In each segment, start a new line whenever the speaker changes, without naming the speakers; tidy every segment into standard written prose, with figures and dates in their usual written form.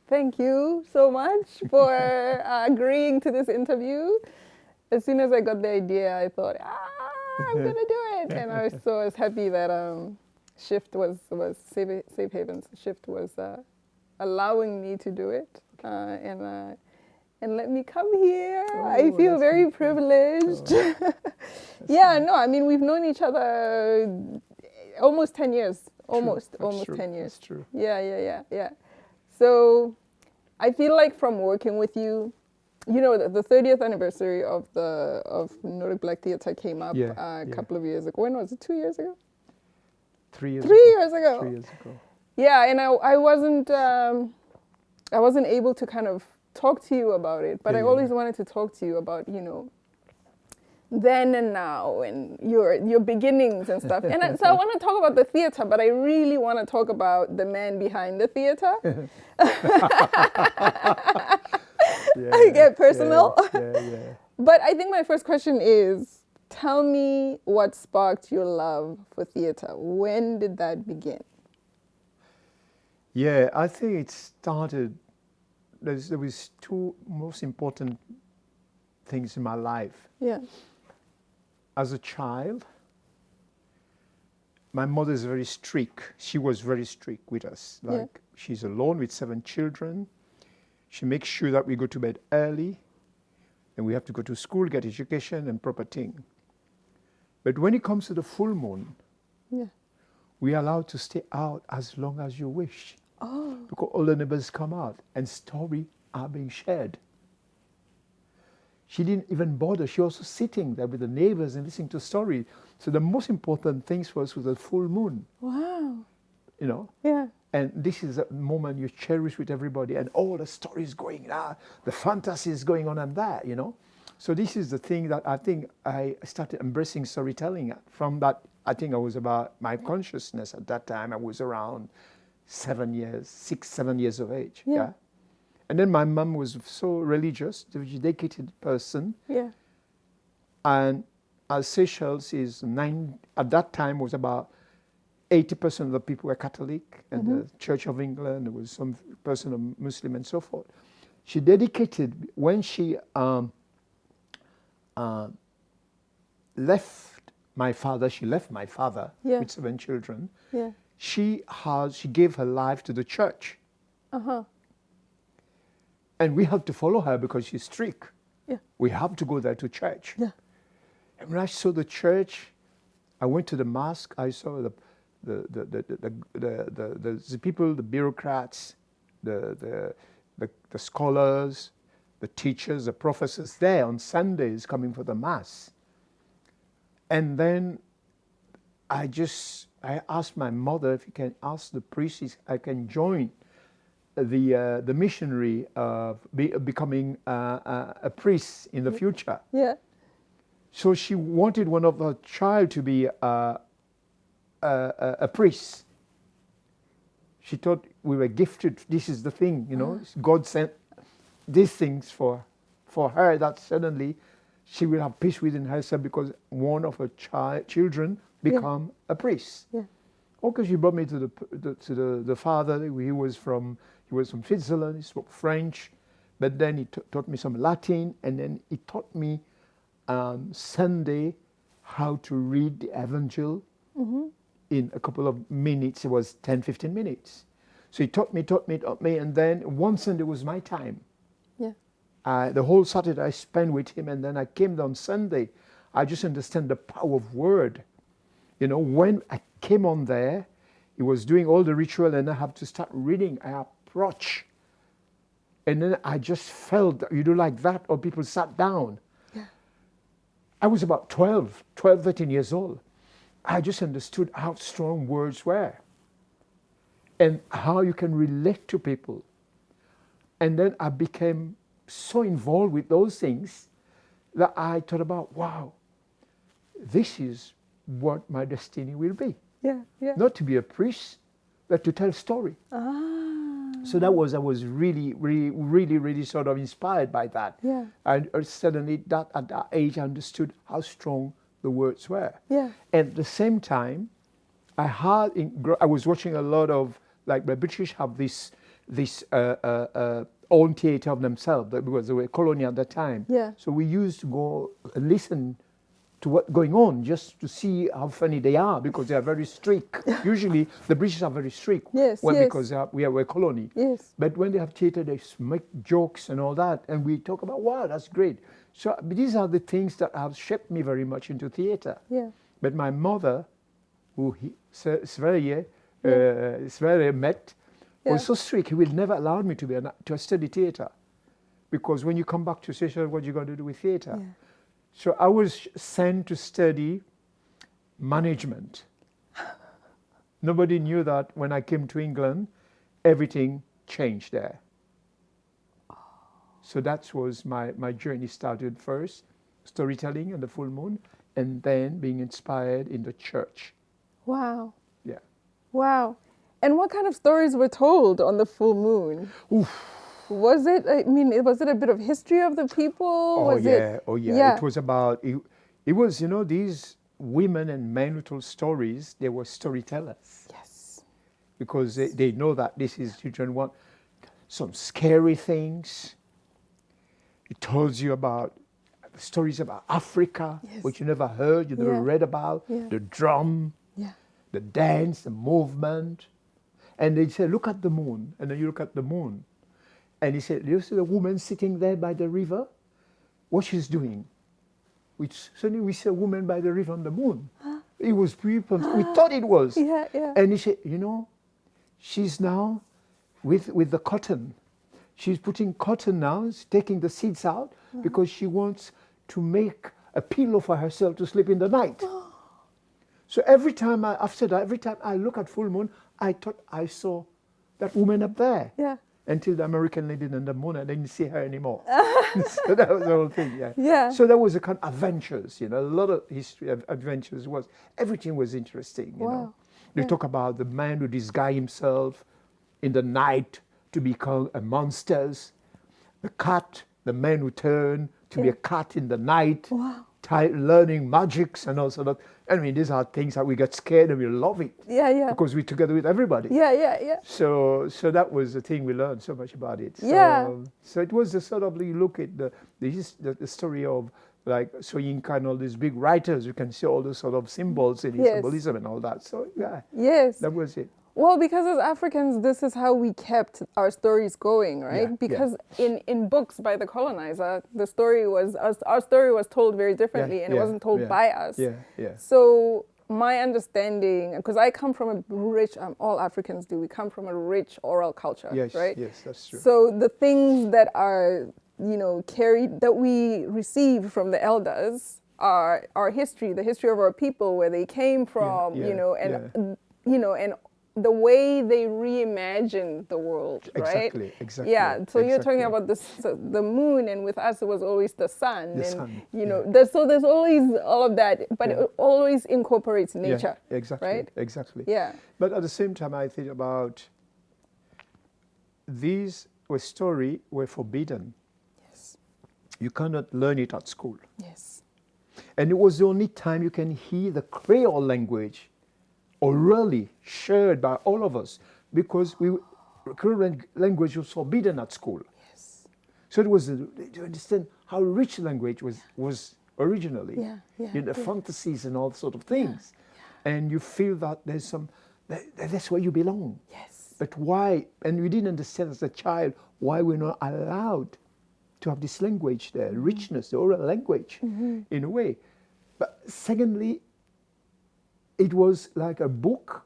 Thank you so much for agreeing to this interview. As soon as I got the idea, I thought, I'm going to do it. And I was happy that Shift was Safe Haven's Shift was allowing me to do it. And let me come here. I feel very privileged. I mean, we've known each other almost 10 years. Almost 10 years.
That's true.
Yeah. So I feel like from working with you, you know, the 30th anniversary of Nordic Black Theatre came up a couple of years ago. When was it? 2 years ago?
3 years.
3 years ago.
3 years ago.
Yeah, and I wasn't able to kind of talk to you about it, but I always wanted to talk to you about, you know, then and now and your beginnings and stuff. And so I want to talk about the theater, but I really want to talk about the man behind the theater. I get personal.
Yeah.
But I think my first question is, tell me what sparked your love for theater. When did that begin?
Yeah, I think it started, there was two most important things in my life.
Yeah.
As a child, my mother is very strict. She was very strict with us. She's alone with 7 children. She makes sure that we go to bed early and we have to go to school, get education and proper thing. But when it comes to the full moon, we are allowed to stay out as long as you wish.
Oh.
Because all the neighbors come out and stories are being shared. She didn't even bother. She was also sitting there with the neighbors and listening to stories. So the most important things for us was the full moon.
Wow.
You know?
Yeah.
And this is a moment you cherish with everybody and all the stories going on, the fantasies going on and that, you know? So this is the thing that I think I started embracing storytelling from that. I think I was about my consciousness at that time. I was around 7 years of age. Yeah. And then my mom was so religious, a dedicated person.
Yeah.
And as Seychelles is at that time was about 80% of the people were Catholic, and the Church of England, there was some person of Muslim and so forth. She dedicated, when she left my father with 7 children.
Yeah.
She gave her life to the church. And we have to follow her because she's strict.
Yeah.
We have to go there to church.
Yeah.
And when I saw the church, I went to the mosque. I saw the people, the bureaucrats, the scholars, the teachers, the professors there on Sundays coming for the mass. And then I asked my mother if he can ask the priest if I can join the missionary of becoming a priest in the future.
Yeah.
So she wanted one of her child to be a priest. She thought we were gifted. This is the thing, you know. God sent these things for her, that suddenly she will have peace within herself because one of her children become a priest.
Yeah.
Okay, she brought me to the father. He was from Switzerland. He spoke French, but then he taught me some Latin, and then he taught me Sunday how to read the Evangel in a couple of minutes. It was 10-15 minutes. So he taught me, and then one Sunday was my time.
Yeah.
The whole Saturday I spent with him, and then I came down Sunday. I just understand the power of word. You know, when I came on there, he was doing all the ritual, and I have to start reading. I approach, and then I just felt that you do like that, or people sat down.
Yeah.
I was about 13 years old. I just understood how strong words were and how you can relate to people. And then I became so involved with those things that I thought about, wow, this is what my destiny will be.
Yeah.
Not to be a priest, but to tell story. So I was really sort of inspired by that.
Yeah.
And suddenly at that age I understood how strong the words were.
Yeah.
At the same time, I was watching a lot of, like the British have this this own theater of themselves because they were a colony at that time.
Yeah.
So we used to go and listen to what's going on just to see how funny they are because they are very strict. Usually the British are very strict.
Yes,
well,
yes.
because we are a colony.
Yes.
But when they have theater, they make jokes and all that. And we talk about, wow, that's great. So these are the things that have shaped me very much into theater.
Yeah.
But my mother, who Sverige met, was so strict. He will never allow me to study theater. Because when you come back to Seychelles, what are you going to do with theater?
Yeah.
So I was sent to study management. Nobody knew that when I came to England, everything changed there. So that was my journey started first, storytelling and the full moon, and then being inspired in the church.
Wow.
Yeah.
Wow. And what kind of stories were told on the full moon?
Oof.
Was it a bit of history of the people?
Oh yeah.
Yeah.
It was about, it was, these women and men who told stories, they were storytellers.
Yes.
Because they know that this is, children want some scary things. It tells you about stories about Africa,
Yes.
which you never heard, you never read about, the drum, the dance, the movement. And they say, look at the moon. And then you look at the moon. And he said, you see the woman sitting there by the river? What she's doing? Suddenly we see a woman by the river on the moon. It was people, we thought it was.
Yeah.
And he said, she's now with the cotton. She's putting cotton now, she's taking the seeds out because she wants to make a pillow for herself to sleep in the night. So every time I look at full moon, I thought I saw that woman up there.
Yeah.
Until the American lady in the moon, I didn't see her anymore. So that was the whole thing,
Yeah.
So that was a kind of adventures, a lot of history of adventures everything was interesting,
Wow.
They talk about the man who disguised himself in the night to become a monsters, the cat, the man who turned to be a cat in the night,
Wow.
learning magics and all sort of. I mean, these are things that we get scared and we love it.
Yeah.
Because we're together with everybody.
Yeah.
So that was the thing we learned so much about it. So it was the sort of, you look at the story of like Soyinka and all these big writers, you can see all those sort of symbols in symbolism and all that. So
Yes.
that was it.
Well, because as Africans, this is how we kept our stories going, right?
Yeah,
because in books by the colonizer, our story was told very differently, and it wasn't told by us.
Yeah.
So my understanding, because I come from a rich, all Africans do, we come from a rich oral culture, right?
Yes, that's true.
So the things that are, carried, that we receive from the elders are our history, the history of our people, where they came from, and the way they reimagine the world, right?
Exactly.
Yeah. So you're talking about the moon, and with us it was always the sun,
sun,
so there's always all of that, but it always incorporates nature.
Yeah, exactly.
Right?
Exactly.
Yeah.
But at the same time, I think about these stories were forbidden.
Yes.
You cannot learn it at school.
Yes.
And it was the only time you can hear the Creole language orally shared by all of us, because Creole language was forbidden at school.
Yes.
So it was to understand how rich language was originally, the fantasies and all sort of things, and you feel that that's where you belong.
Yes.
But why? And we didn't understand as a child why we're not allowed to have this language, the richness, the oral language, in a way. But secondly, it was like a book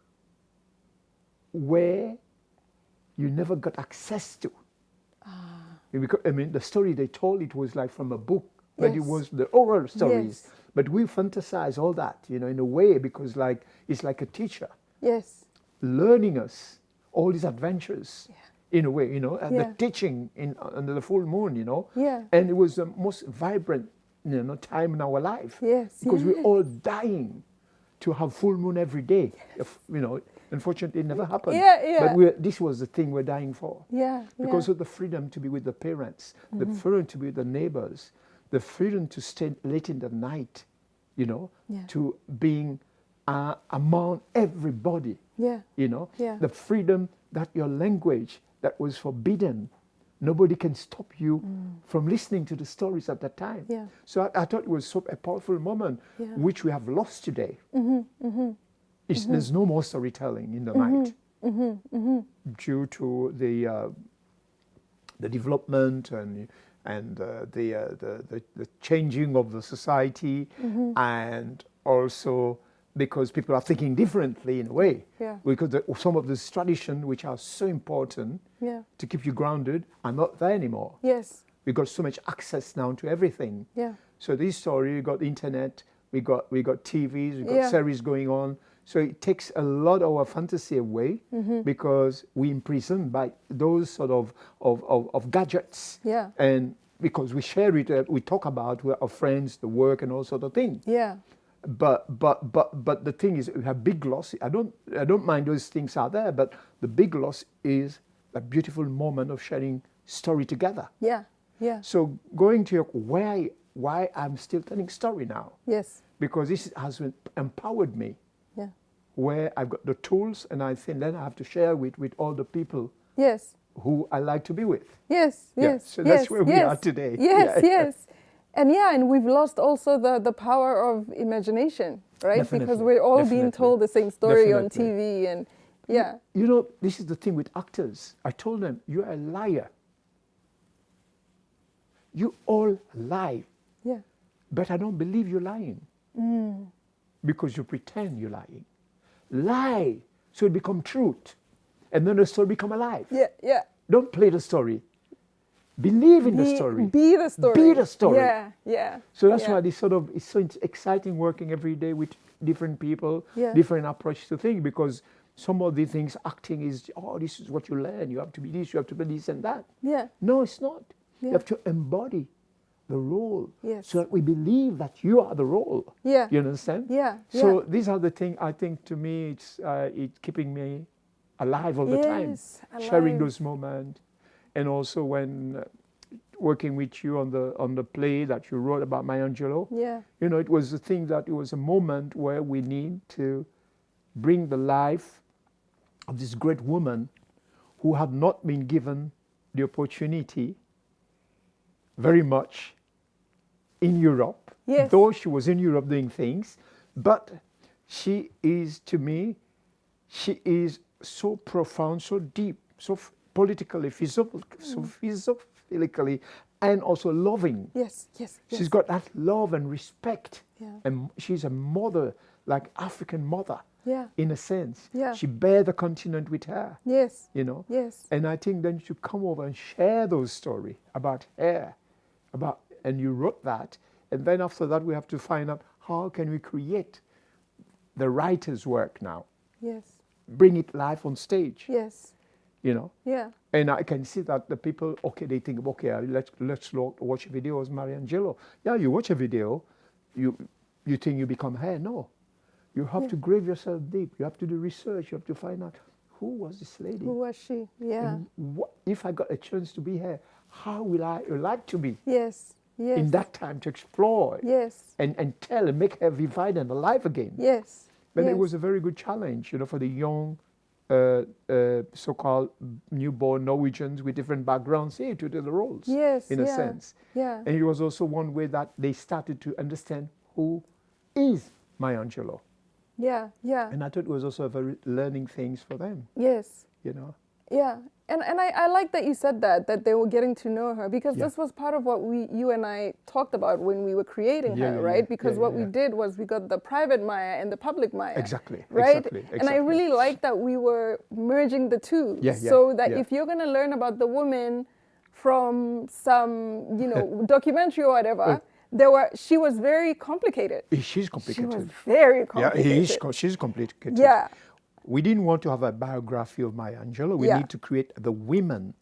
where you never got access to. The story they told, it was like from a book, but it was the oral stories.
Yes.
But we fantasize all that, in a way, because it's like a teacher.
Yes.
Learning us all these adventures, in a way, and the teaching under the full moon,
Yeah.
And it was the most vibrant, time in our life.
Yes.
Because we're all dying to have full moon every day. Unfortunately, it never happened.
Yeah.
But this was the thing we're dying for.
Yeah.
Because of the freedom to be with the parents, the freedom to be with the neighbors, the freedom to stay late in the night, to being among everybody.
Yeah.
The freedom that your language that was forbidden. Nobody can stop you from listening to the stories at that time.
Yeah.
So I thought it was a powerful moment,
Yeah.
which we have lost today. There's no more storytelling in the night due to the development and the changing of the society, and also because people are thinking differently in a way.
Yeah.
Because some of these traditions, which are so important to keep you grounded, are not there anymore.
Yes.
We got so much access now to everything.
Yeah.
So this story, we got internet, we got TVs, we got series going on. So it takes a lot of our fantasy away because we imprisoned by those sort of gadgets.
Yeah.
And because we share it, we talk about with our friends, the work, and all sort of things.
Yeah.
But the thing is, we have big loss. I don't mind those things are there, but the big loss is a beautiful moment of sharing story together.
Yeah. Yeah.
So going to your why I'm still telling story now,
Yes.
because this has empowered me,
Yeah.
where I've got the tools, and I think then I have to share with all the people
Yes.
who I like to be with.
Yes.
Yeah,
Yes.
so
yes,
that's where we
yes.
are today.
Yes.
Yeah.
Yes. And we've lost also the power of imagination, right? Because
Definitely,
we're all being
definitely,
told the same story on
definitely.
TV, and yeah.
You know, this is the thing with actors. I told them, you're a liar. You all lie,
Yeah.
but I don't believe you're lying. Because you pretend you're lying. Lie, so it become truth. And then the story become alive.
Yeah. Yeah.
Don't play the story. Believe in the story.
Be the story.
Be the story.
Yeah. Yeah.
So that's
yeah.
why it's so exciting working every day with different people,
Yeah.
different approach to things, because some of the things acting is, this is what you learn. You have to be this, you have to be this and that.
Yeah.
No, it's not.
Yeah.
You have to embody the role,
Yes.
so that we believe that you are the role.
Yeah.
You understand?
Yeah.
So
yeah.
these are the things, I think, to me, it's keeping me alive all the time,
Yes,
sharing
alive.
those moments, and also when working with you on the play that you wrote about Maya Angelou.
Yeah.
You know, it was a thing that it was a moment where we need to bring the life of this great woman who had not been given the opportunity very much in Europe,
Yes.
though she was in Europe doing things, but she is, to me, she is so profound, so deep, so politically, so philosophically, and also loving.
Yes. Yes. Yes.
She's got that love and respect.
Yeah.
And she's a mother, like African mother,
Yeah.
in a sense.
Yeah.
She bear the continent with her,
Yes.
you know.
Yes.
And I think then you come over and share those stories about her, and you wrote that. And then after that, we have to find out how can we create the writer's work now,
Yes.
bring it live on stage,
Yes.
you know.
Yeah.
And I can see that the people, they think, let's watch videos, Maya Angelou. Yeah, you watch a video, you think you become her. No. You have to grave yourself deep. You have to do research. You have to find out, who was this lady?
Who was she? Yeah.
And if I got a chance to be her, how will I like to be
Yes. Yes.
in that time to explore
Yes.
and tell and make her vivid and alive again?
Yes.
But
yes.
it was a very good challenge, for the young so-called newborn Norwegians with different backgrounds to do the roles,
Yes.
in a sense.
Yeah.
And it was also one way that they started to understand who is Maya Angelou.
Yeah. Yeah.
And I thought it was also a very learning things for them,
Yes. Yeah. And I like that you said that they were getting to know her, because this was part of what you and I talked about when we were creating her, right? Because what we did was we got the private Maya and the public Maya.
Exactly.
Right?
Exactly.
And I really like that we were merging the two. So that if you're going to learn about the woman from some, documentary or whatever, she was very complicated.
She's complicated.
She was very complicated.
Yeah, she's complicated.
Yeah.
We didn't want to have a biography of Maya Angelou. We need to create the women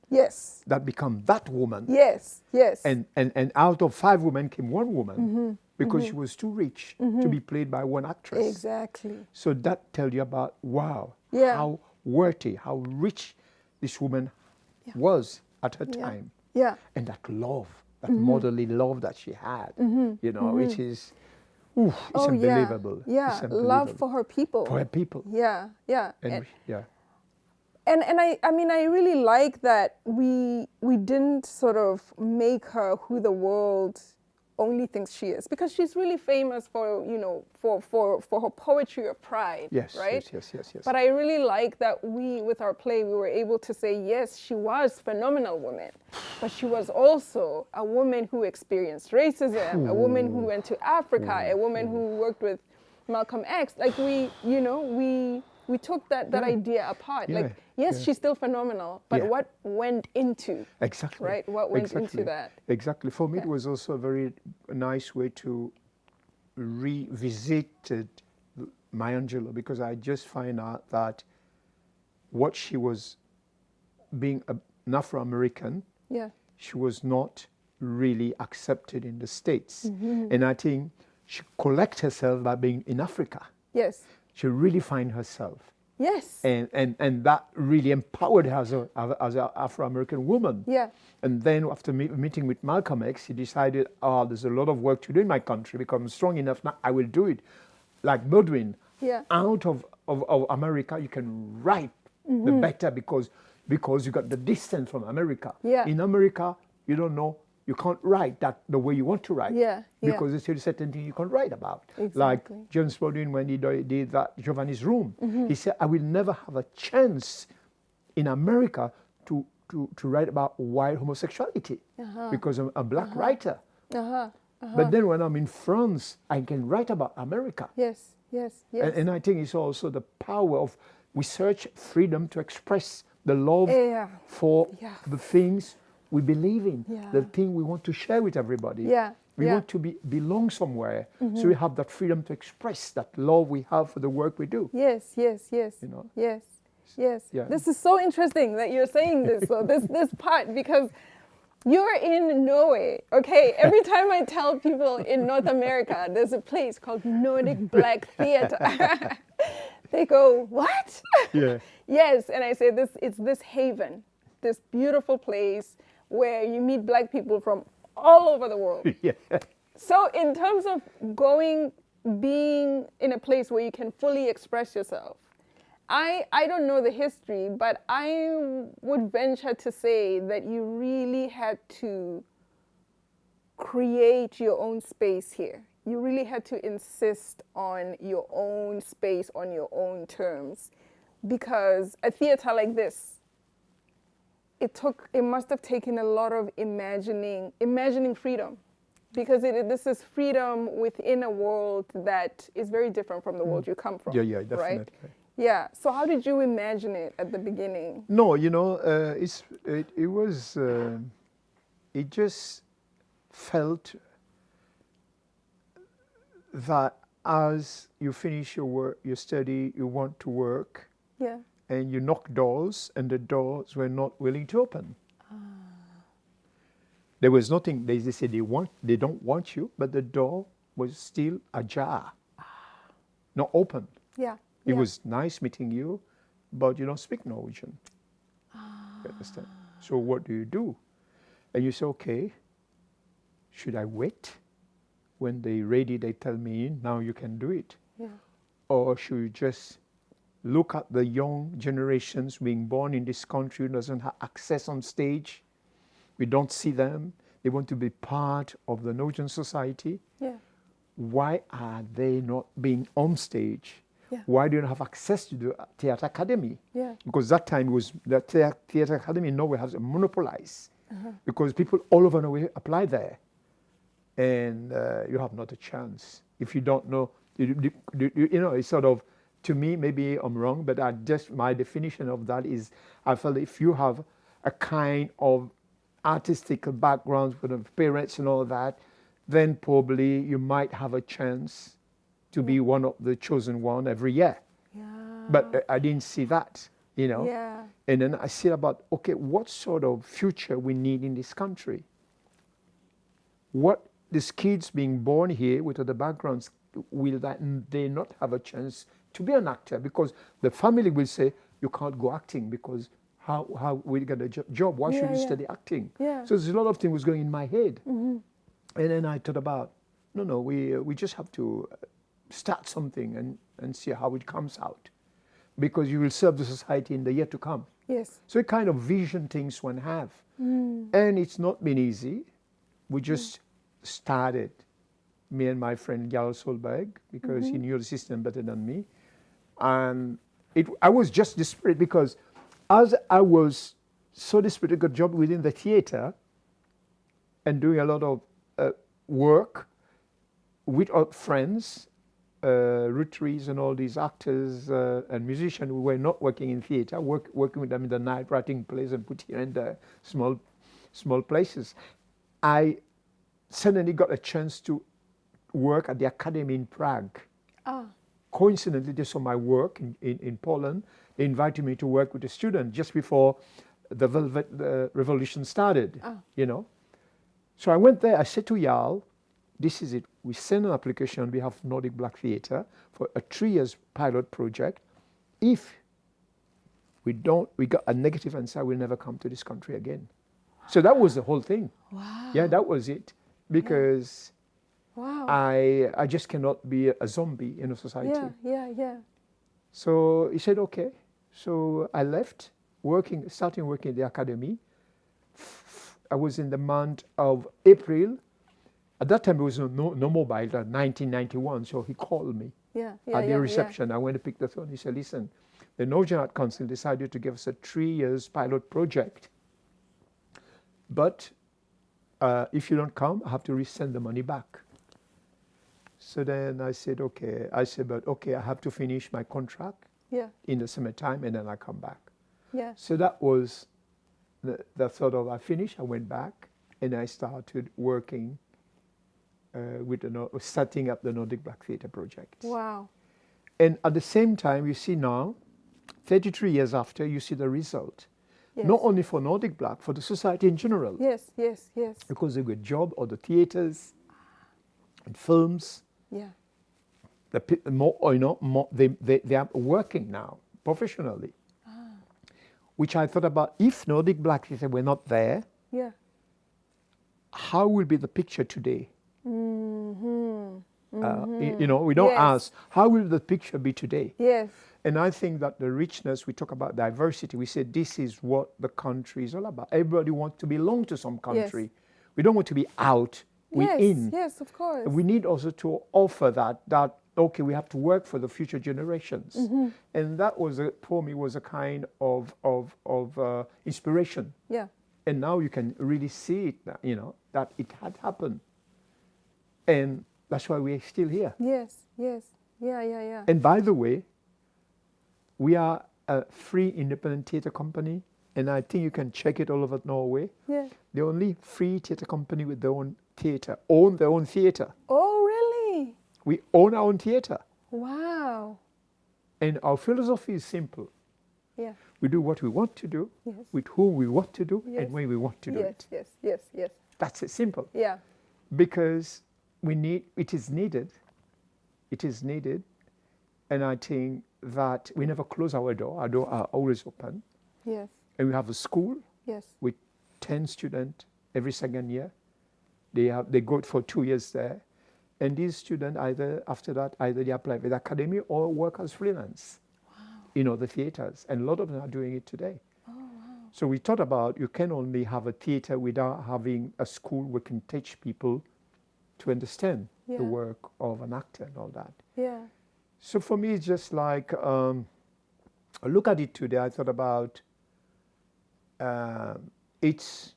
that become that woman.
Yes, yes.
And out of 5 women came 1 woman because she was too rich to be played by one actress.
Exactly.
So that tells you about, how worthy, how rich this woman was at her time.
Yeah.
And that love, that motherly love that she had, which is... it's unbelievable.
Yeah,
It's unbelievable.
love for her people.
For her people.
Yeah, yeah.
And
I mean, I really like that we didn't sort of make her who the world only thinks she is, because she's really famous for, you know, for her poetry of pride,
Yes,
right?
yes.
But I really like that we, with our play, we were able to say, yes, she was a phenomenal woman, but she was also a woman who experienced racism, a woman who went to Africa, a woman who worked with Malcolm X. Like we took that idea apart.
Yeah,
Like, yes,
yeah.
she's still phenomenal, but
Yeah.
what went into,
Exactly.
right? What went into that?
Exactly. For me,
Yeah.
it was also a very nice way to revisit Maya Angelou, because I just find out that what she was, being an Afro-American,
Yeah.
she was not really accepted in the States.
Mm-hmm.
And I think she collected herself by being in Africa.
Yes.
She really find herself.
Yes.
And that really empowered her as an Afro-American woman.
Yeah.
And then after meeting with Malcolm X, he decided, there's a lot of work to do in my country, because I'm strong enough now, I will do it. Like Baldwin,
Yeah.
out of America, you can write the better, because you got the distance from America.
Yeah.
In America, you don't know, you can't write that the way you want to write.
Yeah, yeah.
Because there's still certain things you can't write about.
Exactly.
Like James Baldwin, when he did that Giovanni's Room, he said, I will never have a chance in America to write about white homosexuality, because I'm a black writer. But then when I'm in France, I can write about America.
Yes. Yes. Yes.
And I think it's also the power of research, freedom to express the love
Yeah.
for
Yeah.
the things we believe in,
Yeah.
the thing we want to share with everybody.
Yeah.
We
Yeah.
want to belong somewhere. So we have that freedom to express that love we have for the work we do.
Yes. Yes. Yes.
You know?
Yes. Yes.
Yeah.
This is so interesting that you're saying this. So this part, because you're in Norway, okay? Every time I tell people in North America, there's a place called Nordic Black Theatre. They go, what?
Yeah.
Yes, and I say it's this haven, this beautiful place where you meet black people from all over the world.
Yeah.
So in terms of being in a place where you can fully express yourself, I don't know the history, but I would venture to say that you really had to create your own space here. You really had to insist on your own space, on your own terms, because a theater like this, it must have taken a lot of imagining freedom, because this is freedom within a world that is very different from the world you come from.
Yeah, definitely.
Right? Yeah. So how did you imagine it at the beginning?
No, it just felt that as you finish your work, you study, you want to work,
Yeah.
and you knock doors, and the doors were not willing to open. There was nothing. They said they don't want you, but the door was still ajar, not open.
Yeah.
It was nice meeting you, but you don't speak Norwegian. You understand? So what do? And you say, okay, should I wait? When they're ready, they tell me, now you can do it.
Yeah.
Or should you just look at the young generations being born in this country who doesn't have access on stage? We don't see them. They want to be part of the Norwegian society.
Yeah.
Why are they not being on stage?
Yeah.
Why do you not have access to the theatre academy?
Yeah.
Because that time it was the theatre academy in Norway has monopolized, because people all over Norway apply there, and you have not a chance if you don't know. It's sort of, to me, maybe I'm wrong, but my definition of that is, I feel if you have a kind of artistic background with the parents and all that, then probably you might have a chance to be one of the chosen one every year.
Yeah.
But I didn't see that,
Yeah.
And then I see about, okay, what sort of future we need in this country? What these kids being born here with other backgrounds, will they not have a chance to be an actor? Because the family will say, you can't go acting, because how will you get a job? Why should you study acting?
Yeah.
So there's a lot of things was going in my head. And then I thought about, no, we just have to start something and see how it comes out, because you will serve the society in the year to come.
Yes.
So it kind of vision things one have. And it's not been easy. We just started, me and my friend Gal Solberg, because he knew the system better than me. And I was just desperate because as I was so desperate to get a job within the theater and doing a lot of work with our friends, Rotaries and all these actors and musicians who were not working in theater, working with them in the night, writing plays and put here and there, small places. I suddenly got a chance to work at the Academy in Prague. Coincidentally, they saw my work in Poland. They invited me to work with a student just before the Velvet Revolution started, you know. So I went there, I said to Yal, this is it. We sent an application on behalf of Nordic Black Theatre for a 3-year pilot project. If we got a negative answer, we'll never come to this country again. So that was the whole thing.
Wow.
Yeah, that was it. Because
wow.
I just cannot be a zombie in a society.
Yeah.
So he said, okay. So I left, starting working at the Academy. I was in the month of April. At that time, there was no mobile, 1991, so he called me at the reception. I went to pick the phone. He said, listen, the Norwegian Art Council decided to give us a 3-year pilot project. But if you don't come, I have to resend the money back. So then I said, okay. I have to finish my contract in the summertime, and then I come back.
Yeah.
So that was the thought of I finished, I went back, and I started working setting up the Nordic Black Theatre project.
Wow.
And at the same time, you see now, 33 years after, you see the result. Yes. Not only for Nordic Black, for the society in general.
Yes.
Because they get job or the theatres and films.
Yeah.
They are working now professionally. Which I thought about, if Nordic Black Theatre were not there, how will be the picture today? We don't ask, how will the picture be today?
Yes.
And I think that the richness, we talk about diversity, we say this is what the country is all about. Everybody wants to belong to some country. Yes. We don't want to be out, we're in.
Yes, of course.
We need also to offer that okay, we have to work for the future generations. And that was, for me, was a kind of inspiration.
Yeah.
And now you can really see it, that it had happened. And that's why we're still here.
Yes. Yeah.
And by the way, we are a free independent theatre company, and I think you can check it all over Norway.
Yeah.
The only free theatre company with their own theatre, own their own theatre.
Oh, really?
We own our own theatre.
Wow.
And our philosophy is simple.
Yeah.
We do what we want to do, with whom we want to do, and when we want to do it.
Yes.
That's it, simple.
Yeah.
Because it is needed, and I think that we never close our door. Our door are always open.
Yes.
And we have a school.
Yes.
With 10 students every second year. They go for 2 years there. And these students, after that, they apply with the academy or work as freelance. Wow. The theaters. And a lot of them are doing it today.
Oh, wow.
So we thought about, you can only have a theater without having a school where we can teach people to understand the work of an actor and all that.
Yeah.
So for me, it's just like, I look at it today, I thought about, it's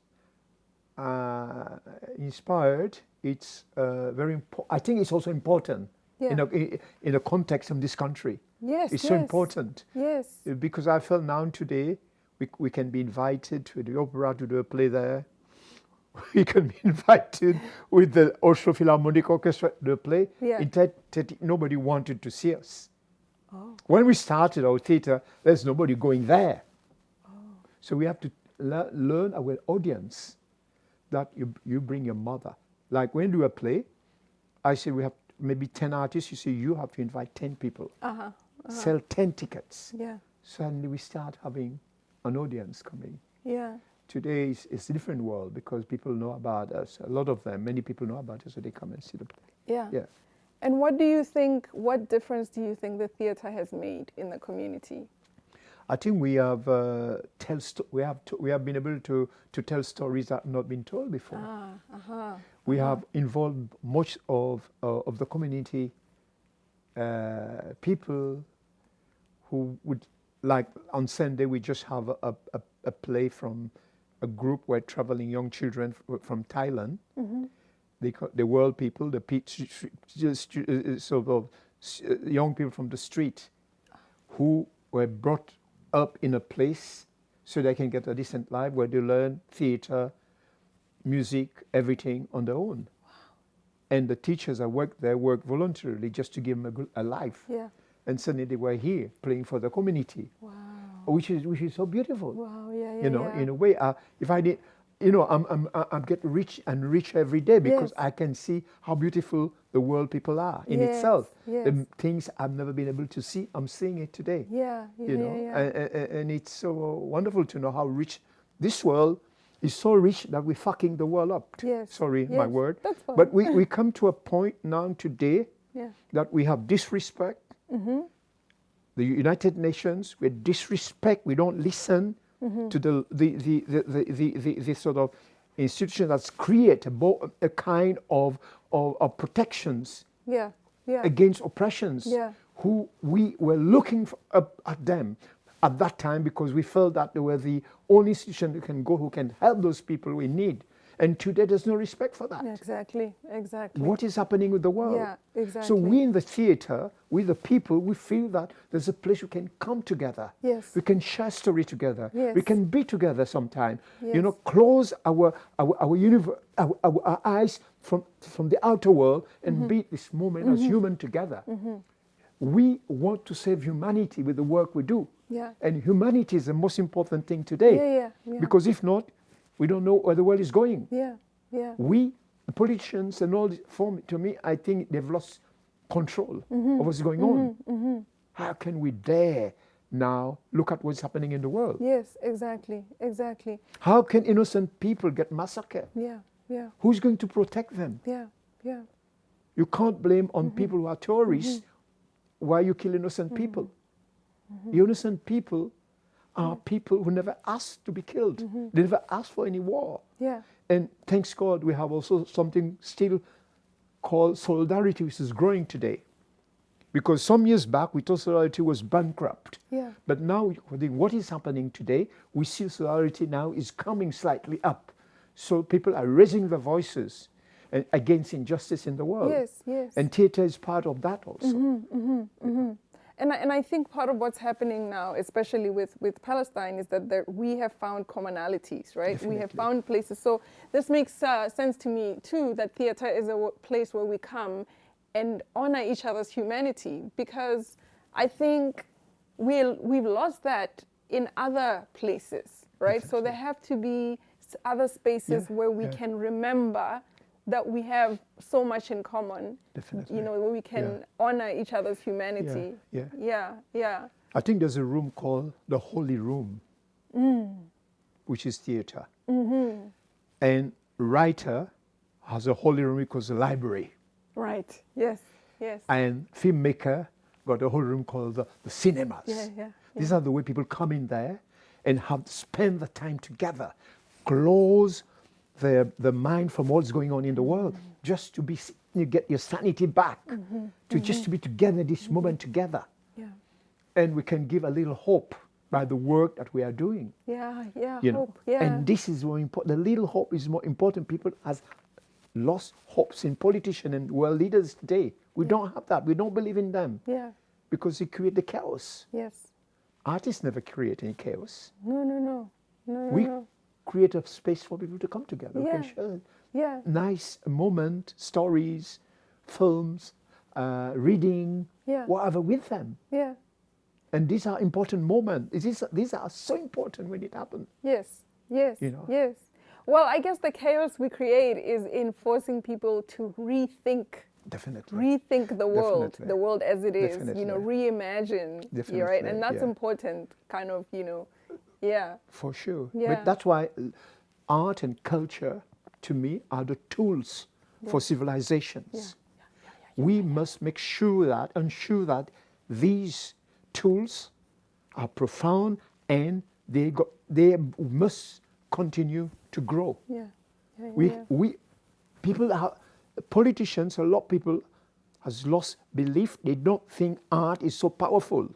inspired, it's very important. I think it's also important in the context of this country.
Yes,
it's so important.
Yes.
Because I feel now today, we can be invited to the opera to do a play there. We can be invited with the Oslo Philharmonic Orchestra to do a play.
Yeah.
Nobody wanted to see us.
Oh.
When we started our theatre, there's nobody going there. Oh. So we have to learn our audience, that you bring your mother. Like when we do a play, I say we have maybe 10 artists. You say you have to invite 10 people. Sell 10 tickets.
Yeah.
Suddenly we start having an audience coming.
Yeah.
Today it's a different world because people know about us. A lot of them, many people know about us, so they come and see the play.
Yeah. And what difference do you think the theatre has made in the community?
I think we have we have been able to tell stories that have not been told before. We have involved much of the community, people who would, like on Sunday we just have a play from a group where traveling young children from Thailand. The world people, sort of young people from the street who were brought up in a place so they can get a decent life where they learn theater, music, everything on their own. Wow. And the teachers that work there work voluntarily just to give them a life. Yeah. And suddenly they were here playing for the community. Wow. Which is so beautiful. Wow. Yeah. You know, in a way, if I did, you know, I'm getting rich and rich every day because I can see how beautiful the world people are in itself. The things I've never been able to see, I'm seeing it today. You know, and it's so wonderful to know how rich this world is. So rich that we're fucking the world up. Sorry, my word. That's fine. But we come to a point now today that we have disrespect. The United Nations, we disrespect. We don't listen. To the sort of institution that's created a kind of protections against oppressions. Who we were looking up at them at that time because we felt that they were the only institution who can help those people we need. And today there's no respect for that.
Exactly.
What is happening with the world?
Yeah, exactly.
So we in the theater, we the people, we feel that there's a place we can come together.
Yes.
We can share story together.
Yes.
We can be together sometime.
Yes.
You know, close our eyes from the outer world and be this moment as human together. We want to save humanity with the work we do. And humanity is the most important thing today. Because if not, we don't know where the world is going. We, the politicians and all this, to me, I think they've lost control of what's going on. How can we dare now look at what's happening in the world?
Yes, exactly.
How can innocent people get massacred? Who's going to protect them? You can't blame on people who are terrorists why you kill innocent people. Innocent people are people who never asked to be killed. They never asked for any war. And thanks God, we have also something still called solidarity, which is growing today. Because some years back, we thought solidarity was bankrupt. But now, what is happening today, we see solidarity now is coming slightly up. So people are raising their voices against injustice in the world. And theater is part of that also.
And I think part of what's happening now, especially with Palestine, is that we have found commonalities, right?
Definitely.
We have found places. So this makes sense to me, too, that theater is a place where we come and honor each other's humanity, because I think we've lost that in other places, right?
Definitely.
So there have to be other spaces where we can remember that we have so much in common.
Definitely.
You know, where we can honor each other's humanity.
I think there's a room called the Holy Room, which is theater. And writer has a holy room because the library.
Right. Yes.
And filmmaker got a whole room called the cinemas. These are the way people come in there and spend the time together, close the mind from what's going on in the world, just to get your sanity back, just to be together, this moment together. And we can give a little hope by the work that we are doing.
Hope.
And this is more important. The little hope is more important. People has lost hopes in politicians and world leaders today. We don't have that. We don't believe in them. Because they create the chaos. Artists never create any chaos.
No.
We create a space for people to come together. We can share nice moment, stories, films, reading, whatever with them. And these are important moments. These are so important when it happens.
Yes.
You know?
Well, I guess the chaos we create is in forcing people to rethink.
Definitely.
Rethink the world,
Definitely.
the world as it is.
Definitely.
You know, reimagine.
Definitely.
Right? And that's important, kind of, you know.
For sure. But that's why art and culture, to me, are the tools for civilizations. We must make sure that these tools are profound, and they must continue to grow.
Yeah. Yeah,
We people are politicians. A lot of people has lost belief. They don't think art is so powerful.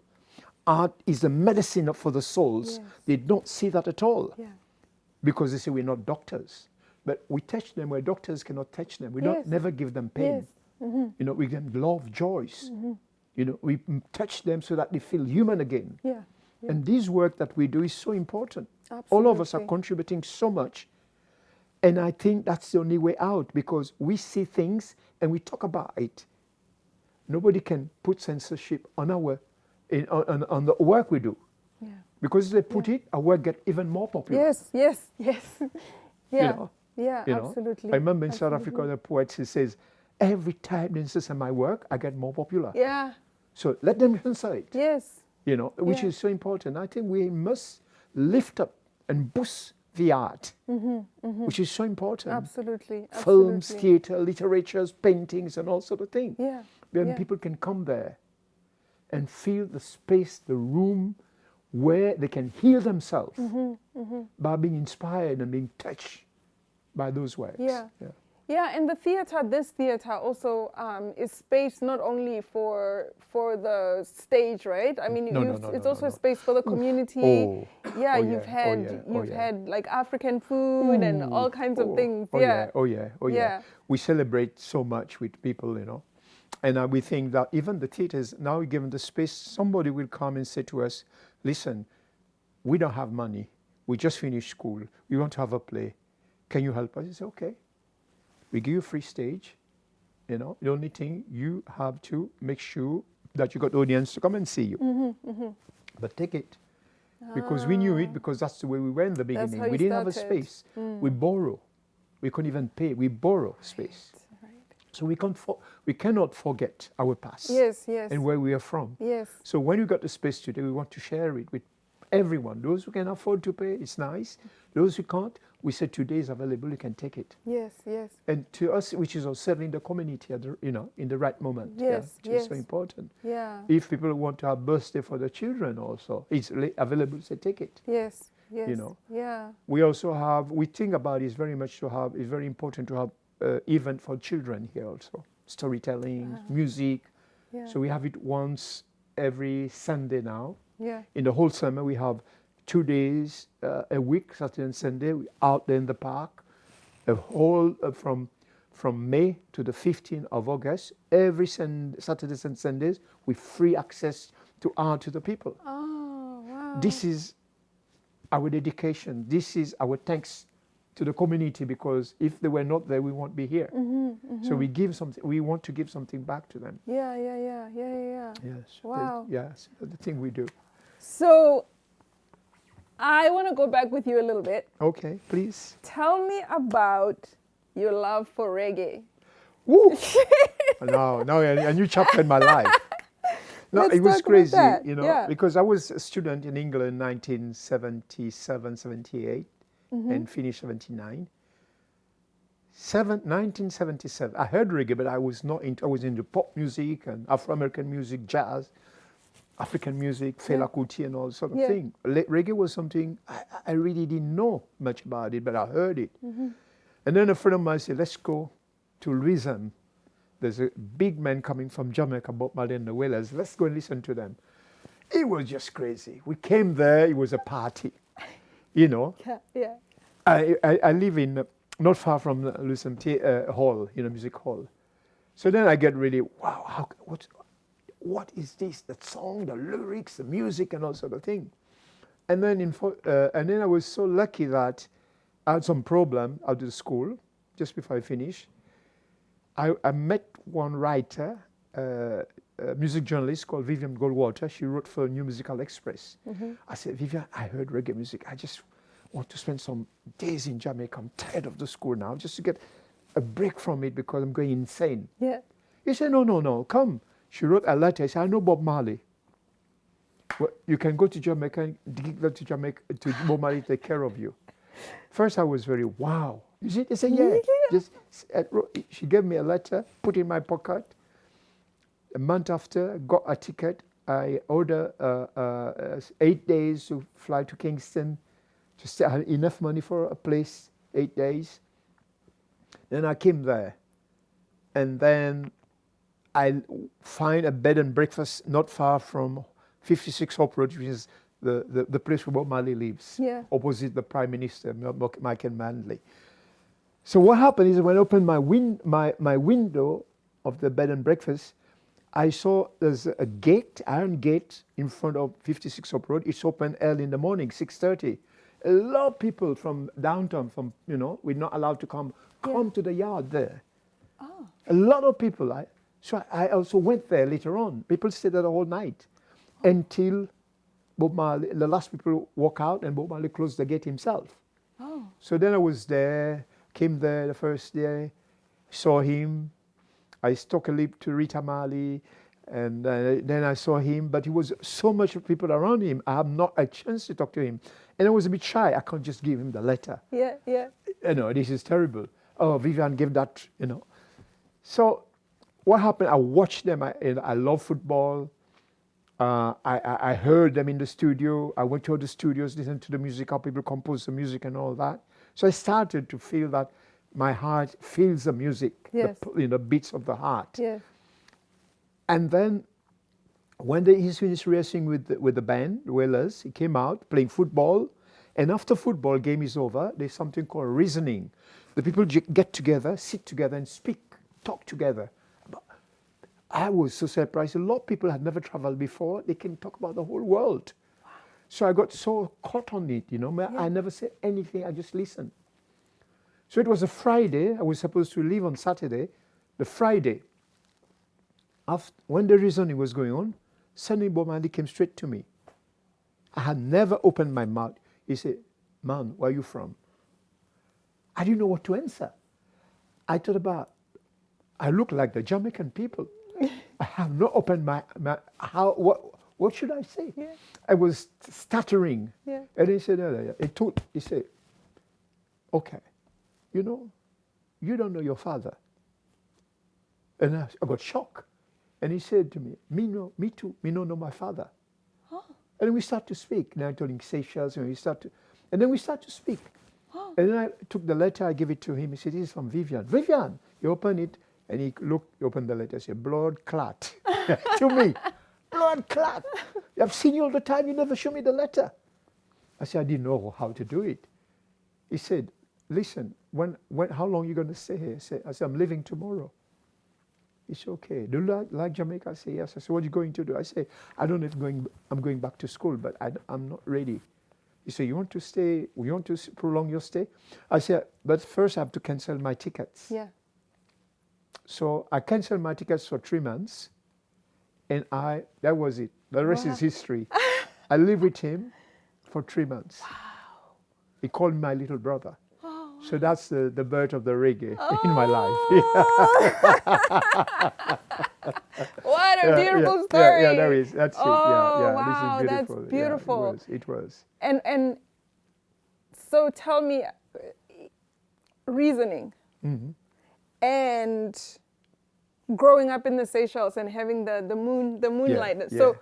Art is a medicine for the souls.
Yes.
They don't see that at all,
Yeah.
because they say we're not doctors, but we touch them where doctors cannot touch them. We
Yes.
don't never give them pain.
Yes. Mm-hmm.
You know, we give them love, joys. You know, we touch them so that they feel human again.
Yeah. Yeah.
And this work that we do is so important. All of us are
Absolutely.
contributing so much. And I think that's the only way out, because we see things and we talk about it. Nobody can put censorship on on the work we do.
Yeah.
Because if they put it, our work get even more popular.
Yes. Yes. Yes. Yeah.
know,
Yeah.
You know?
Absolutely.
I remember in South
Absolutely.
Africa, the poet says, every time they censor my work, I get more popular.
Yeah.
So let them censor it.
Yes.
You know, which
Yeah.
is so important. I think we must lift up and boost the art, which is so important.
Absolutely.
Films,
Absolutely.
theatre, literatures, paintings, and all sort of things.
Yeah.
Then
Yeah.
people can come there and feel the space, the room, where they can heal themselves by being inspired and being touched by those works.
Yeah. Yeah, and this theater also is space not only for the stage, right? I mean, it's also a space for the community.
Oh.
Yeah,
Oh,
you've
yeah.
had
Oh, yeah.
had like African food and all kinds of things. Yeah.
Oh yeah.
Yeah.
We celebrate so much with people, you know. And we think that even the theatres, now given the space, somebody will come and say to us, listen, we don't have money. We just finished school. We want to have a play. Can you help us? I say, okay. We give you free stage. You know, the only thing you have to make sure that you got audience to come and see you. But take it. Because we knew it, because that's the way we were in the beginning.
how
We
you
didn't have a
started.
space. We borrow. We couldn't even pay. We borrow space.
Right.
So we cannot forget our past
Yes. Yes.
and where we are from.
Yes.
So when we got the space today, we want to share it with everyone. Those who can afford to pay, it's nice. Those who can't, we said today is available, you can take it.
Yes. Yes.
And to us, which is also serving the community, at the, you know, in the right moment.
Yes,
Which is so
yes.
important.
Yeah.
If people want to have birthday for their children also, it's available, so take it.
Yes. Yes.
You know.
Yeah.
We also have, we think about it is very much to have, it's very important to have event for children here also. Storytelling, music.
Yeah.
So we have it once every Sunday now.
Yeah.
In the whole summer, we have 2 days a week, Saturday and Sunday, we out there in the park. A whole from May to the 15th of August, every Saturdays and Sundays, with free access to art to the people.
Oh wow.
This is our dedication. This is our thanks to the community, because if they were not there, we won't be here. So we give something. We want to give something back to them.
Yeah.
Yes.
Wow.
Yes. The thing we do.
So I want to go back with you a little bit.
Okay, please.
Tell me about your love for reggae.
Woo! No, a new chapter in my life. No,
Let's
it was
talk about
crazy,
that.
you know,
Yeah.
because I was a student in England in 1977, 78, and finished 79. 1977, I heard reggae, but I was not into, I was into pop music and Afro-American music, jazz, African music, Fela Kuti and all sort of thing. Reggae was something, I really didn't know much about it, but I heard it. And then a friend of mine said, let's go to Louisiana. There's a big man coming from Jamaica, Bob Marley and the Wailers. Let's go and listen to them. It was just crazy. We came there, it was a party, you know.
Yeah.
I live in, not far from the Louisiana Hall, you know, music hall. So then I get really, wow, what is this? That song, the lyrics, the music, and all sort of thing. And then I was so lucky that I had some problem out of the school just before I finished. I met one writer, a music journalist called Vivian Goldwater. She wrote for New Musical Express. I said, Vivian, I heard reggae music. I just want to spend some days in Jamaica. I'm tired of the school now, just to get a break from it because I'm going insane.
Yeah.
He said, no, come. She wrote a letter. She said, I know Bob Marley. Well, you can go to Jamaica and give that to Bob Marley to take care of you. First, I was very, wow. You see, they said, yeah. Just, she gave me a letter, put it in my pocket. A month after, got a ticket. I ordered 8 days to fly to Kingston. Just I had enough money for a place, 8 days. Then I came there. And then I find a bed and breakfast not far from 56 Hope Road, which is the place where Bob Marley lives, opposite the Prime Minister, Michael Manley. So what happened is when I opened my window of the bed and breakfast, I saw there's a gate, iron gate, in front of 56 Hope Road. It's open early in the morning, 6:30. A lot of people from downtown, we're not allowed to come to the yard there.
Oh.
A lot of people. So I also went there later on. People stayed there the whole night until Bob Marley, the last people walk out and Bob Marley closed the gate himself.
Oh.
So then I was there, came there the first day, saw him. I stuck a lip to Rita Marley, and then I saw him, but he was so much people around him, I have not a chance to talk to him. And I was a bit shy. I can't just give him the letter.
Yeah.
This is terrible. Oh, Vivian gave that, So what happened, I watched them. I love football. I heard them in the studio. I went to all the studios, listened to the music, how people compose the music and all that. So I started to feel that my heart feels the music, the beats of the heart.
Yeah.
And then when he's finished rehearsing with the band, Wailers, he came out playing football. And after football game is over, there's something called reasoning. The people get together, sit together and speak, talk together. I was so surprised. A lot of people had never traveled before. They can talk about the whole world. Wow. So I got so caught on it, I never said anything. I just listened. So it was a Friday. I was supposed to leave on Saturday. The Friday, when the reasoning was going on, suddenly Bob Marley came straight to me. I had never opened my mouth. He said, "Man, where are you from?" I didn't know what to answer. I thought I look like the Jamaican people. I have not opened my what should I say?
Yeah.
I was stuttering.
Yeah.
And he said, he said, "Okay, you don't know your father." And I got shocked. And he said to me, me too, me don't know my father.
Oh.
And we start to speak. Now I told him Seychelles, and then we start to speak. Oh. And then I took the letter, I gave it to him. He said, "This is from Vivian." "Vivian," he opened it, and he opened the letter, said, "Blood clot." To me, "Blood clot. I've seen you all the time, you never show me the letter." I said, "I didn't know how to do it." He said, "Listen, how long are you going to stay here?" I said, "I'm leaving tomorrow." It's okay. "Do you like Jamaica?" I said, "Yes." I said, "What are you going to do?" I said, "I don't know if I'm going back to school, but I'm not ready." He said, "You want to stay? You want to prolong your stay?" I said, "But first I have to cancel my tickets."
Yeah.
So I canceled my tickets for 3 months, and that was it. The rest is history. I lived with him for 3 months.
Wow.
He called me my little brother.
Oh.
So that's the birth of the reggae in my life.
What a beautiful story.
Yeah, there is. That's it. Yeah,
wow,
this is beautiful.
That's beautiful.
Yeah, it was.
And so tell me, reasoning and growing up in the Seychelles and having the moonlight.
Yeah.
So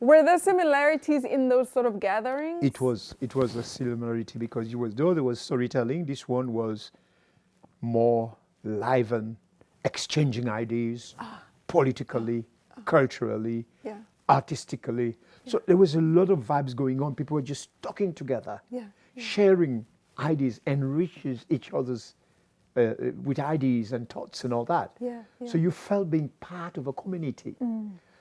were there similarities in those sort of gatherings?
It was a similarity because though there was storytelling, this one was more live and exchanging ideas politically, culturally, artistically. So there was a lot of vibes going on. People were just talking together, sharing ideas, enriches each other's with ideas and thoughts and all that. So you felt being part of a community.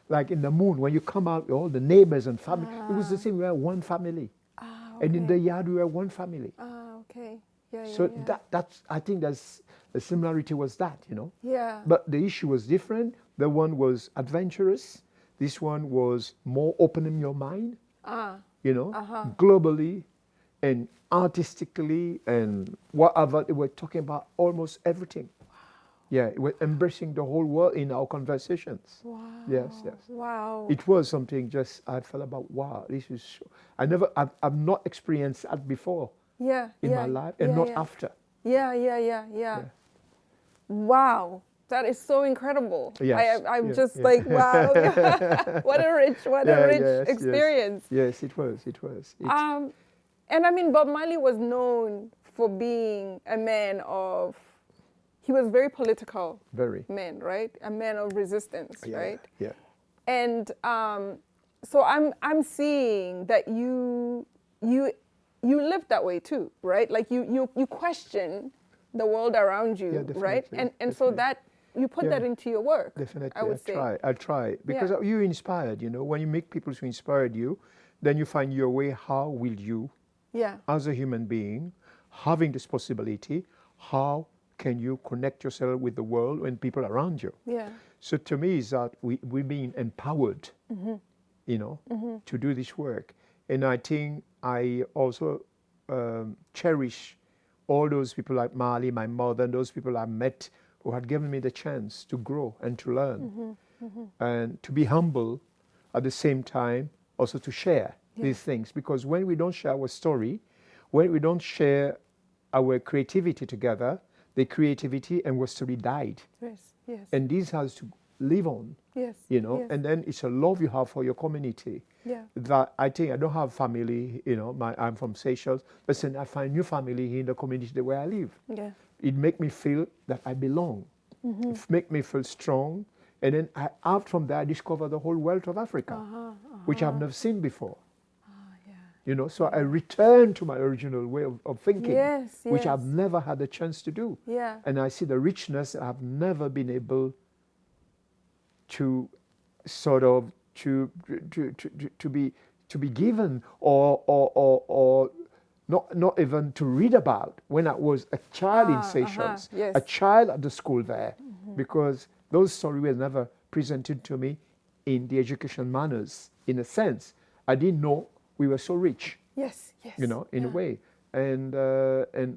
Like in the moon, when you come out, all the neighbors and family, it was the same. We were one family.
Okay.
And in the yard, we were one family.
Okay.
So that's I think that's the similarity was that,
Yeah.
But the issue was different. The one was adventurous. This one was more opening your mind, globally and artistically and whatever. They were talking about almost everything. Yeah, we're embracing the whole world in our conversations.
Wow.
Yes.
Wow.
It was something I felt about, wow, this is, I've not experienced that before in my life and not after.
Yeah. Wow. That is so incredible.
Yes.
I'm just like, wow, what a rich experience.
Yes, it was.
And I mean, Bob Marley was known for being a man of, he was very political.
Very.
Man, right? A man of resistance, right?
Yeah.
And so I'm seeing that you live that way too, right? Like you question the world around you, right? And so that you put that into your work.
Definitely,
I would say.
I'll try because you're inspired. You know, when you make people who inspired you, then you find your way. How will you, as a human being, having this possibility, how can you connect yourself with the world and people around you?
Yeah.
So to me, is that we're being empowered, you know, to do this work. And I think I also cherish all those people like Marley, my mother, and those people I met who had given me the chance to grow and to learn and to be humble at the same time, also to share these things. Because when we don't share our story, when we don't share our creativity together, the creativity and our story died.
Yes, yes.
And this has to live on.
Yes.
You know,
yes.
and then it's a love you have for your community.
Yeah.
That I think I don't have family, you know, I'm from Seychelles. Listen, I find new family in the community where I live.
Yeah.
It make me feel that I belong. It make me feel strong. And then out from there, I discover the whole wealth of Africa, which I've never seen before. You know, so I return to my original way of thinking, which I've never had a chance to do.
Yeah.
And I see the richness I've never been able to sort of to be given or not even to read about when I was a child in Seychelles, a child at the school there, because those stories were never presented to me in the education manners. In a sense, I didn't know we were so rich.
Yes, yes.
You know, in a way, and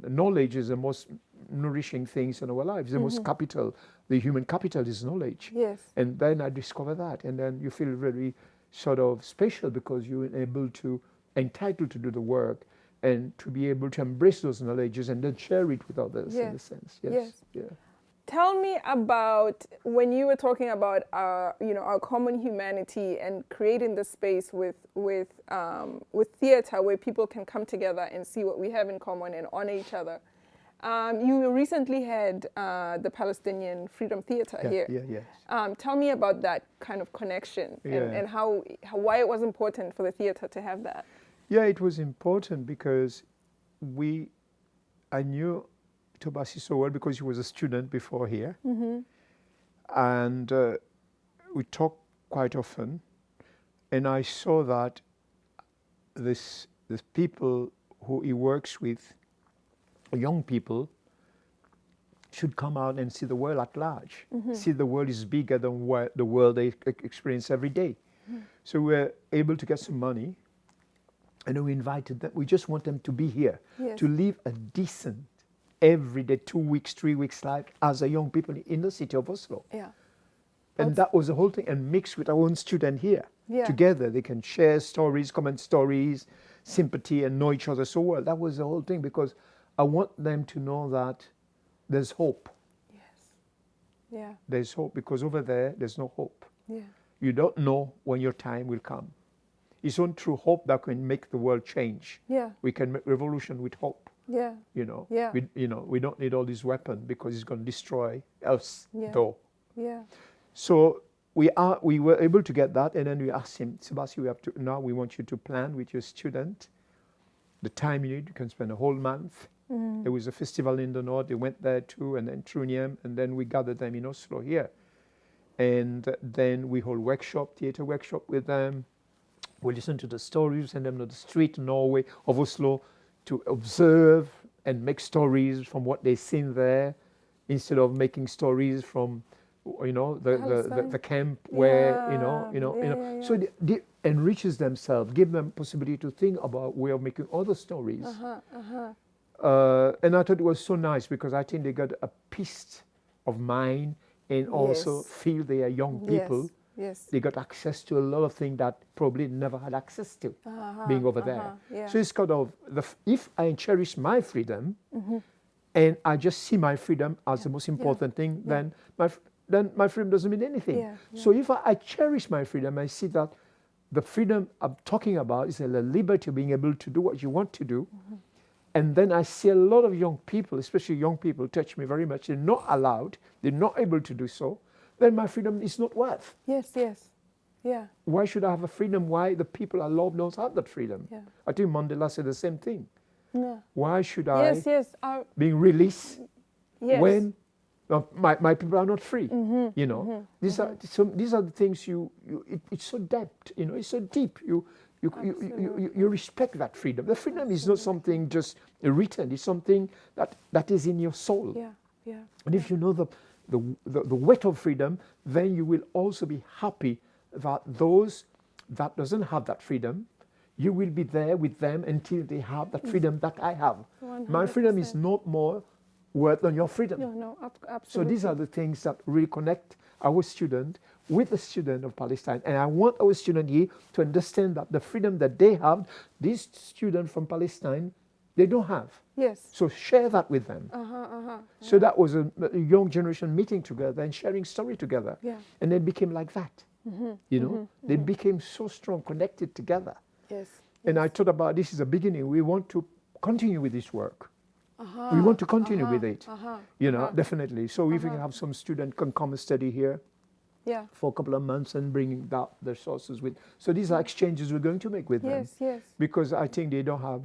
knowledge is the most nourishing things in our lives. The most capital, the human capital is knowledge.
Yes.
And then I discover that, and then you feel very sort of special because you're entitled to do the work and to be able to embrace those knowledges and then share it with others in a sense. Yes. Yeah.
Tell me about when you were talking about our common humanity and creating the space with theater where people can come together and see what we have in common and honor each other. You recently had the Palestinian Freedom Theatre here.
Yes.
Tell me about that kind of connection and why it was important for the theatre to have that.
Yeah, it was important because I knew Tobasi so well because he was a student before here. And we talked quite often. And I saw that this people who he works with, young people, should come out and see the world at large. See the world is bigger than what the world they experience every day. So we were able to get some money. And then we invited them. We just want them to be here, to live a decent, everyday 2 weeks, 3 weeks life as a young people in the city of Oslo.
Yeah.
And that was the whole thing. And mixed with our own student here. Together, they can share stories, comment stories, sympathy, and know each other so well. That was the whole thing because I want them to know that there's hope.
Yes. Yeah.
There's hope because over there's no hope.
Yeah.
You don't know when your time will come. It's only through hope that can make the world change.
Yeah.
We can make revolution with hope.
Yeah.
You know.
Yeah.
We don't need all these weapons because it's going to destroy us. Though.
Yeah.
So we were able to get that, and then we asked him, Sebastian, we want you to plan with your student the time you need. You can spend a whole month. There was a festival in the north. They went there too, and then Trondheim, and then we gathered them in Oslo here, and then we hold theater workshop with them. We listen to the stories, send them to the street in Norway of Oslo to observe and make stories from what they've seen there, instead of making stories from, the camp where So they enriches themselves, give them possibility to think about way of making other stories. And I thought it was so nice because I think they got a peace of mind and also feel they are young people.
Yes.
They got access to a lot of things that probably never had access to being over there.
Yeah.
So it's kind of, if I cherish my freedom, and I just see my freedom as the most important thing, then my freedom doesn't mean anything.
Yeah, yeah.
So if I cherish my freedom, I see that the freedom I'm talking about is the liberty of being able to do what you want to do. And then I see a lot of young people, especially young people, touch me very much. They're not allowed, they're not able to do so. Then my freedom is not worth.
Yes, yes. Yeah.
Why should I have a freedom? Why the people I love don't have that freedom?
Yeah.
I think Mandela said the same thing.
Yeah.
Why should I
Yes.
being released
Yes.
when my people are not free? You know, these are the things it's so depth. You know, it's so deep. You respect that freedom. The freedom is not something just written. It's something that is in your soul.
Yeah. Yeah.
And if you know the weight of freedom, then you will also be happy that those that doesn't have that freedom, you will be there with them until they have that freedom that I have.
100%.
My freedom is not more worth than your freedom.
No, absolutely.
So these are the things that really connect our student with the student of Palestine. And I want our student here to understand that the freedom that they have, these students from Palestine, they don't have.
Yes.
So share that with them. So that was a young generation meeting together and sharing story together.
Yeah.
And they became like that. You know, they became so strong, connected together.
Yes.
And I thought about this is a beginning. We want to continue with this work. We want to continue with it. You know, definitely. So if we have some student can come and study here for a couple of months and bring out their sources with. So these are exchanges we're going to make with them.
Yes.
Because I think they don't have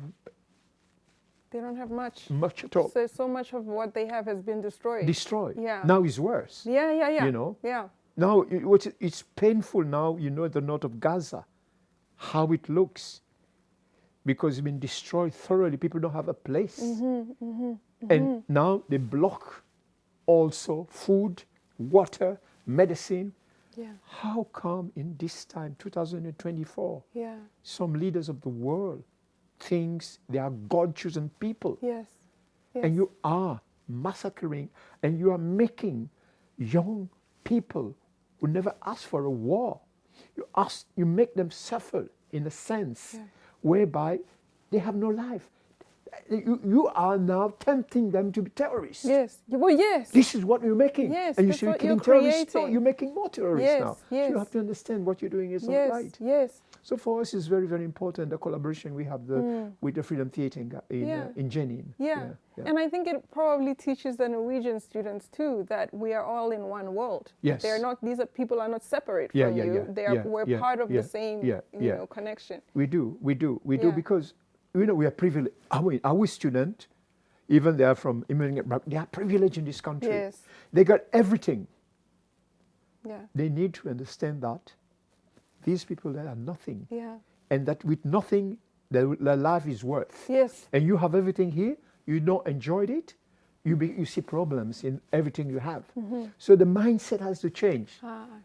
much.
Much at all.
So much of what they have has been destroyed.
Yeah. Now it's worse.
Yeah.
You know?
Yeah.
Now it's painful now, you know, the north of Gaza, how it looks. Because it's been destroyed thoroughly. People don't have a place. And now they block also food, water, medicine.
Yeah.
How come in this time, 2024,
Yeah.
some leaders of the world thinks they are God-chosen people?
Yes.
And you are massacring and you are making young people who never asked for a war. You make them suffer in a sense whereby they have no life. You are now tempting them to be terrorists.
Yes. Well, yes.
This is what you're making.
Yes,
And you
that's
say you're
what
killing
you're
terrorists. No,
creating.
you're making more terrorists
Yes,
now.
yes.
So you have to understand what you're doing is
Yes.
not right.
Yes.
So for us, it's very, very important, the collaboration we have with the Freedom Theatre in Jenin.
Yeah. And I think it probably teaches the Norwegian students too that we are all in one world.
Yes.
They're not. People are not separate from you. We're part of the same, connection.
We do
Yeah.
because we are privileged. Our student, even they are from immigrant background, they are privileged in this country.
Yes.
They got everything.
Yeah.
They need to understand that these people that are nothing,
Yeah.
and that with nothing, their life is worth.
Yes.
And you have everything here. You don't enjoy it. You see problems in everything you have. So the mindset has to change.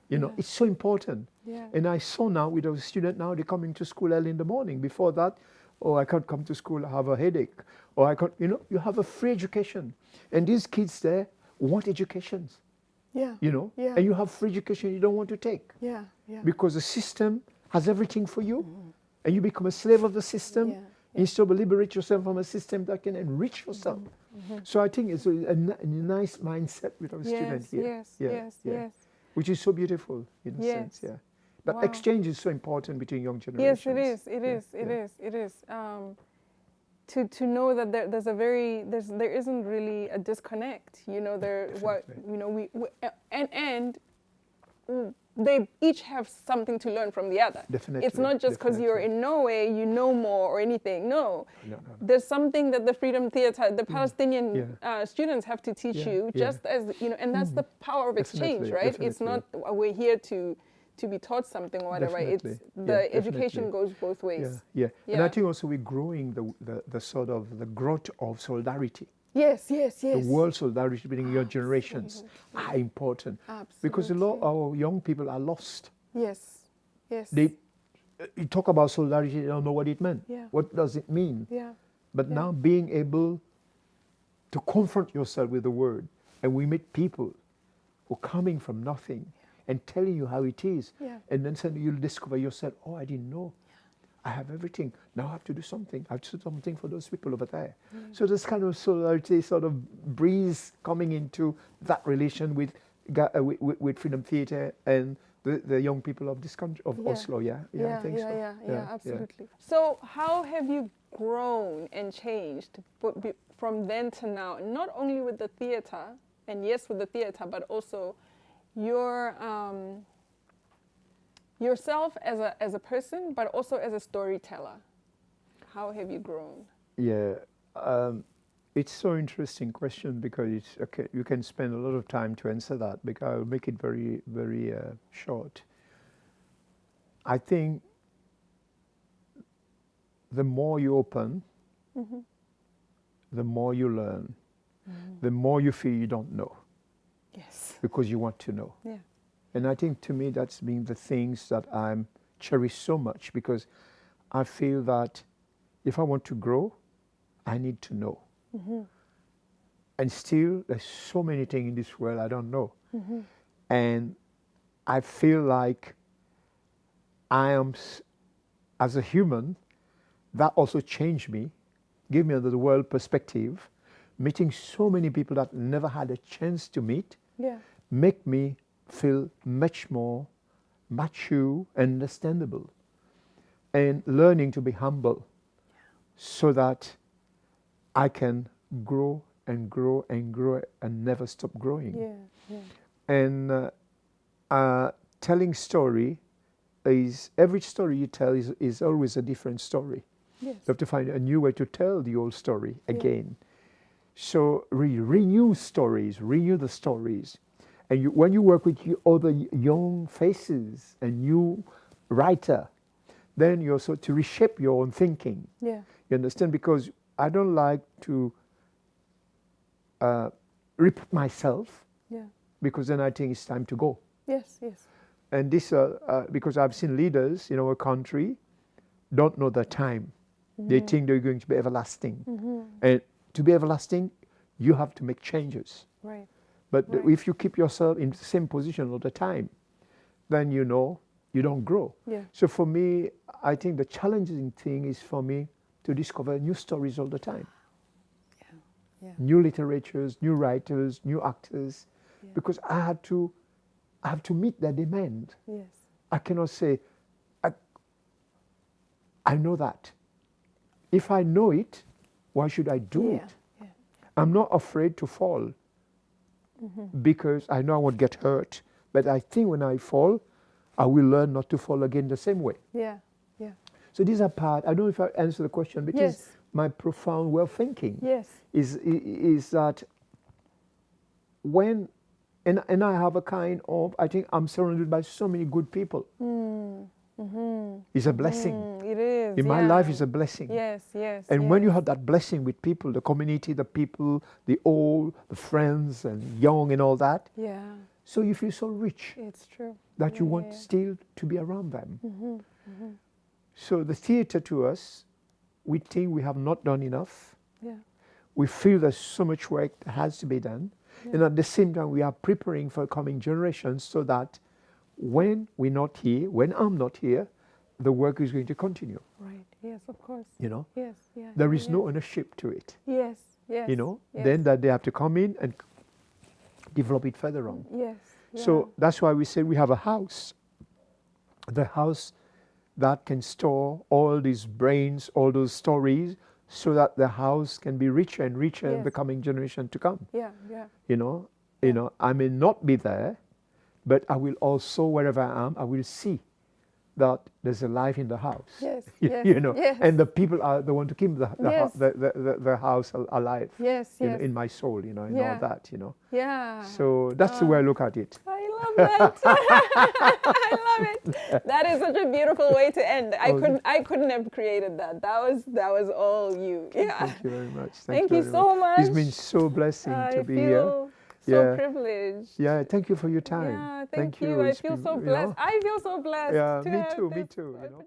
It's so important.
Yeah.
And I saw now with our student now, they're coming to school early in the morning. Before that, I can't come to school, I have a headache. Or I can't, you have a free education. And these kids there want educations.
Yeah.
And you have free education you don't want to take.
Yeah.
Because the system has everything for you. And you become a slave of the system.
Yeah.
Instead of liberate yourself from a system that can enrich yourself. So I think it's a nice mindset with our students here.
Yes.
Which is so beautiful in a sense, yeah. But exchange is so important between young generations.
Yes, it is. To know that there isn't really a disconnect. They each have something to learn from the other.
Definitely.
It's not just because you're in Norway, you know more or anything. No. There's something that the Freedom Theatre, the Palestinian students have to teach you, just as, and that's the power of exchange, right? It's not, we're here to be taught something or whatever.
Definitely.
It's the education goes both ways.
Yeah. And I think also we're growing the sort of the growth of solidarity.
Yes.
The world solidarity between your generations are important.
Absolutely.
Because a lot of our young people are lost.
Yes.
You talk about solidarity, they don't know what it meant.
Yeah.
What does it mean?
Yeah.
But now being able to confront yourself with the word, and we meet people who are coming from nothing and telling you how it is, and then suddenly you'll discover yourself, I didn't know. I have everything. Now I have to do something. I have to do something for those people over there. So this kind of solidarity sort of breeze coming into that relation with Freedom Theatre and the young people of this country, of Oslo. I think so.
Absolutely. So how have you grown and changed from then to now? Not only with the theatre, and yes, with the theatre, but also your yourself as a person, but also as a storyteller. How have you grown?
Yeah, it's so interesting question because it's okay. You can spend a lot of time to answer that because I'll make it very, very short. I think the more you open, the more you learn, the more you feel you don't know.
Yes.
Because you want to know.
Yeah.
And I think to me that's been the things that I cherish so much because I feel that if I want to grow, I need to know. And still, there's so many things in this world I don't know. And I feel like I am, as a human, that also changed me, gave me another world perspective, meeting so many people that never had a chance to meet, make me feel much more mature and understandable, and learning to be humble so that I can grow and grow and grow and never stop growing. And telling story is, every story you tell is always a different story. You have to find a new way to tell the old story again. So renew stories, renew the stories. And when you work with other young faces and new writer, then you also to reshape your own thinking. You understand? Because I don't like to repeat myself. Because then I think it's time to go. And this, because I've seen leaders in our country don't know their time. They think they're going to be everlasting. And to be everlasting, you have to make changes. But if you keep yourself in the same position all the time, then you know you don't grow. So for me, I think the challenging thing is for me to discover new stories all the time. New literatures, new writers, new actors, because I have to meet their demand. I cannot say, I know that. If I know it, why should I do it? I'm not afraid to fall because I know I won't get hurt. But I think when I fall, I will learn not to fall again the same way. So these are part, I don't know if I answer the question, but it's my profound way of thinking. Is that when, and I have a kind of, I think I'm surrounded by so many good people. It's a blessing.
It is.
In my life, it's a blessing. And when you have that blessing with people, the community, the people, the old, the friends, and young, and all that. So you feel so rich.
It's true.
That you want still to be around them. So the theatre to us, we think we have not done enough. We feel there's so much work that has to be done. And at the same time, we are preparing for coming generations so that when we're not here, when I'm not here, the work is going to continue.
Yes, of course.
You know? There is no ownership to it. You know? Then that they have to come in and develop it further on. So that's why we say we have a house. The house that can store all these brains, all those stories, so that the house can be richer and richer in the coming generation to come. You know, I may not be there, but I will also, wherever I am, I will see that there's a life in the house. You know, and the people are the one to keep the house alive. In my soul, you know, and all that, you know. So that's the way I look at it.
I love that. I love it. That is such a beautiful way to end. I couldn't have created that. That was all you.
Thank you very much.
Thank you so much.
It's been so blessing to be here.
So privileged.
Thank you for your time.
Thank you. I feel so blessed. I feel so blessed.
Me too. You know.